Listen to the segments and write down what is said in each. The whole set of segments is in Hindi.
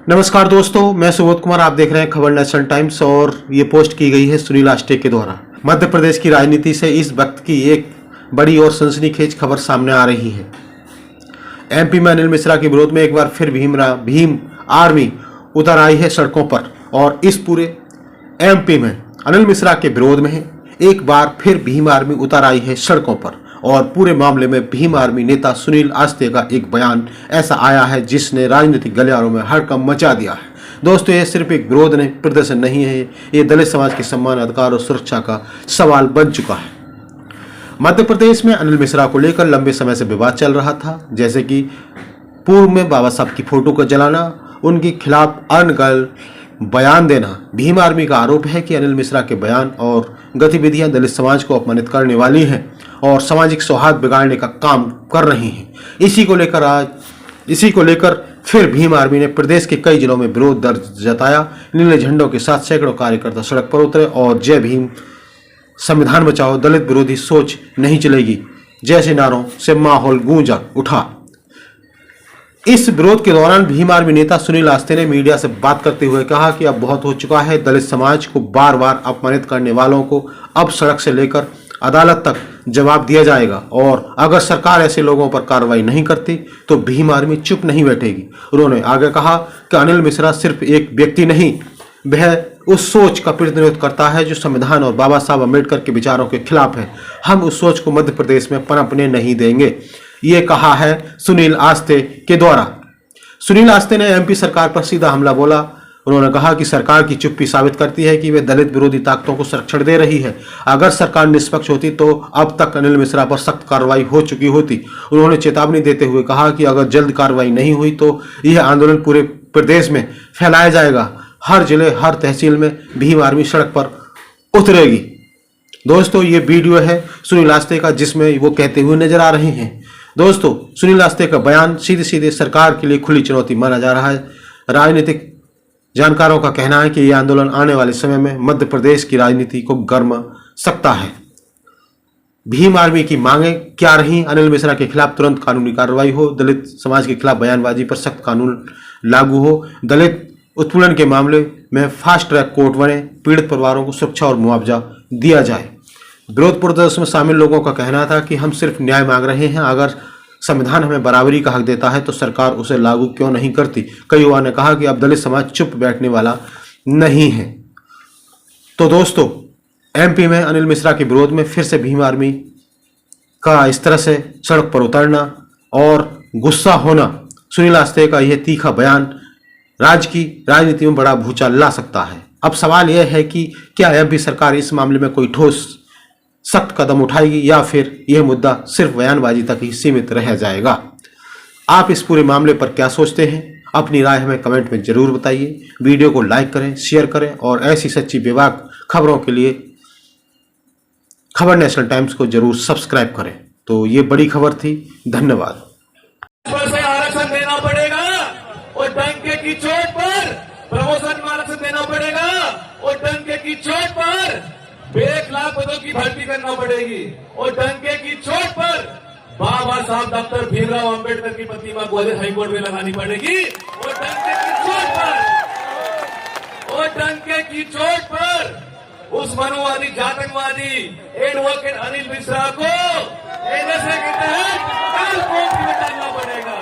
नमस्कार दोस्तों, मैं सुबोध कुमार। आप देख रहे हैं खबर नेशनल टाइम्स और ये पोस्ट की गई है सुनील आष्टे के द्वारा। मध्य प्रदेश की राजनीति से इस वक्त की एक बड़ी और सनसनीखेज खबर सामने आ रही है। एमपी में अनिल मिश्रा के विरोध में एक बार फिर भीम आर्मी उतर आई है सड़कों पर और इस पूरे एमपी में अनिल मिश्रा के विरोध में एक बार फिर भीम आर्मी उतर आई है सड़कों पर और पूरे मामले में भीम आर्मी नेता सुनील आष्टे का एक बयान ऐसा आया है जिसने राजनीतिक गलियारों में हड़कंप मचा दिया है। दोस्तों, ये सिर्फ एक विरोध नहीं, प्रदर्शन नहीं है, ये दलित समाज के सम्मान, अधिकार और सुरक्षा का सवाल बन चुका है। मध्य प्रदेश में अनिल मिश्रा को लेकर लंबे समय से विवाद चल रहा था, जैसे कि पूर्व में बाबा साहब की फोटो को जलाना, उनके खिलाफ अनगढ़ बयान देना। भीम आर्मी का आरोप है कि अनिल मिश्रा के बयान और गतिविधियां दलित समाज को अपमानित करने वाली हैं और सामाजिक सौहार्द बिगाड़ने का काम कर रही हैं। इसी को लेकर फिर भीम आर्मी ने प्रदेश के कई जिलों में विरोध दर्ज जताया। नीले झंडों के साथ सैकड़ों कार्यकर्ता सड़क पर उतरे और जय भीम, संविधान बचाओ, दलित विरोधी सोच नहीं चलेगी जैसे नारों से माहौल गूंज उठा। इस विरोध के दौरान भीम आर्मी नेता सुनील आष्टे ने मीडिया से बात करते हुए कहा कि अब बहुत हो चुका है। दलित समाज को बार बार अपमानित करने वालों को अब सड़क से लेकर अदालत तक जवाब दिया जाएगा और अगर सरकार ऐसे लोगों पर कार्रवाई नहीं करती तो भीम आर्मी चुप नहीं बैठेगी। उन्होंने आगे कहा कि अनिल मिश्रा सिर्फ एक व्यक्ति नहीं, वह उस सोच का प्रतिनिधित्व करता है जो संविधान और बाबा साहब अम्बेडकर के विचारों के खिलाफ है। हम उस सोच को मध्य प्रदेश में पनपने नहीं देंगे, ये कहा है सुनील आष्टे के द्वारा। सुनील आष्टे ने एमपी सरकार पर सीधा हमला बोला। उन्होंने कहा कि सरकार की चुप्पी साबित करती है कि वे दलित विरोधी ताकतों को संरक्षण दे रही है। अगर सरकार निष्पक्ष होती तो अब तक अनिल मिश्रा पर सख्त कार्रवाई हो चुकी होती। उन्होंने चेतावनी देते हुए कहा कि अगर जल्द कार्रवाई नहीं हुई तो यह आंदोलन पूरे प्रदेश में फैलाया जाएगा। हर जिले, हर तहसील में भीम आर्मी सड़क पर उतरेगी। दोस्तों, ये वीडियो है सुनील आष्टे का जिसमें वो कहते हुए नजर आ रहे हैं। दोस्तों, सुनील आष्टे का बयान सीधे सीधे सरकार के लिए खुली चुनौती माना जा रहा है। राजनीतिक जानकारों का कहना है कि यह आंदोलन आने वाले समय में मध्य प्रदेश की राजनीति को गर्मा सकता है। भीम आर्मी की मांगे क्या रही? अनिल मिश्रा के खिलाफ तुरंत कानूनी कार्रवाई हो, दलित समाज के खिलाफ बयानबाजी पर सख्त कानून लागू हो, दलित उत्पीड़न के मामले में फास्ट ट्रैक कोर्ट बने, पीड़ित परिवारों को सुरक्षा और मुआवजा दिया जाए। विरोध प्रदर्शन में शामिल लोगों का कहना था कि हम सिर्फ न्याय मांग रहे हैं, अगर संविधान हमें बराबरी का हक देता है तो सरकार उसे लागू क्यों नहीं करती। कई युवा ने कहा कि अब दलित समाज चुप बैठने वाला नहीं है। तो दोस्तों, एमपी में अनिल मिश्रा के विरोध में फिर से भीम आर्मी का इस तरह से सड़क पर उतरना और गुस्सा होना, सुनील आष्टे का यह तीखा बयान राज्य की राजनीति में बड़ा भूचाल ला सकता है। अब सवाल यह है कि क्या एमपी सरकार इस मामले में कोई ठोस सख्त कदम उठाएगी या फिर यह मुद्दा सिर्फ बयानबाजी तक ही सीमित रह जाएगा। आप इस पूरे मामले पर क्या सोचते हैं? अपनी राय हमें कमेंट में जरूर बताइए। वीडियो को लाइक करें, शेयर करें और ऐसी सच्ची बेबाक खबरों के लिए खबर नेशनल टाइम्स को जरूर सब्सक्राइब करें। तो ये बड़ी खबर थी। धन्यवाद। आरक्षण देना पड़ेगा और डंके की चोट पर प्रमोशन में आरक्षण देना पड़ेगा और डंके की चोट पर 1 लाख पदों की भर्ती करना पड़ेगी और डंके की चोट पर बाबा साहब डॉक्टर भीमराव अंबेडकर की प्रतिमा ग्वालियर हाईकोर्ट में लगानी पड़ेगी और डंके की चोट पर उस मनुवादी जातकवादी एडवोकेट अनिल मिश्रा को एनएसए के तहत काल कोर्ट में डालना पड़ेगा।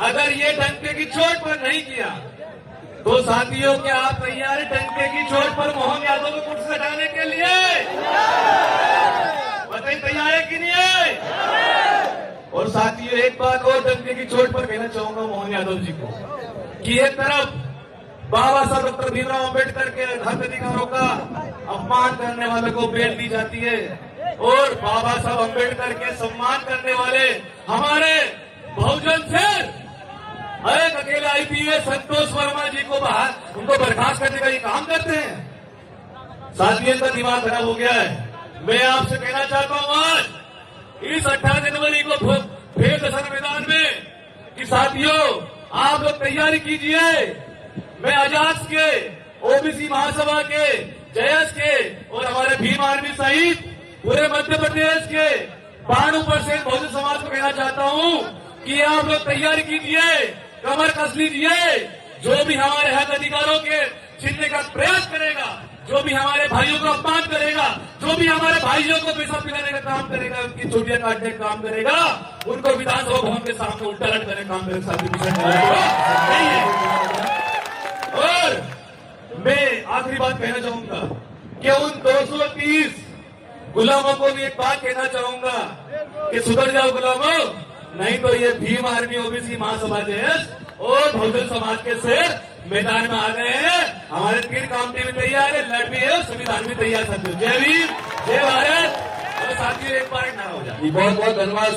अगर ये डंके की चोट पर नहीं किया तो साथियों, क्या आप तैयार हैं डंके की चोट पर मोहन यादव को कुर्सी हटाने के लिए? बताइए, तैयार है कि नहीं है? और साथियों, एक बात और डंके की चोट पर कहना चाहूंगा मोहन यादव जी को कि एक तरफ बाबा साहब डॉक्टर भीमराव अंबेडकर के धर्म अधिकारों का अपमान करने वालों को बेल दी जाती है और बाबा साहब अंबेडकर के सम्मान करने वाले हमारे बहुजन से एक अकेले आईपीएस संतोष वर्मा जी को उनको बर्खास्त करने का ये काम करते हैं। साथियों का दिमाग खराब हो गया है। मैं आपसे कहना चाहता हूं आज इस 18 जनवरी को भेल दशहरा मैदान में कि साथियों, आप लोग तैयारी कीजिए। मैं आजाद के, ओबीसी महासभा के, जयस के और हमारे भीम आर्मी सहित पूरे मध्य प्रदेश के 92% बहुजन समाज को कहना चाहता हूं कि आप लोग तैयारी कीजिए कमर कस लीजिए। जो भी हमारे हक अधिकारों के छीनने का प्रयास करेगा, जो भी हमारे भाइयों का अपमान करेगा, जो भी हमारे भाइयों को पैसा पिलाने का काम करेगा, उनकी चोटियां काटने का काम करेगा, उनको विधानसभा भवन के सामने उल्टा लटकाने का काम करेगा। और मैं आखिरी बात कहना चाहूंगा कि उन 230 गुलामों को भी एक बात कहना चाहूंगा कि सुधर जाओ गुलामों, नहीं तो ये भीम आर्मी ओबीसी महासभा और बहुजन समाज के शेर मैदान में आ गए हैं। हमारे तीर कामटी भी तैयार है, लड़ भी है, संविधान भी तैयार है। जय भीम, जय भारत। और साथियों एक बार ना हो जाए। बहुत बहुत धन्यवाद।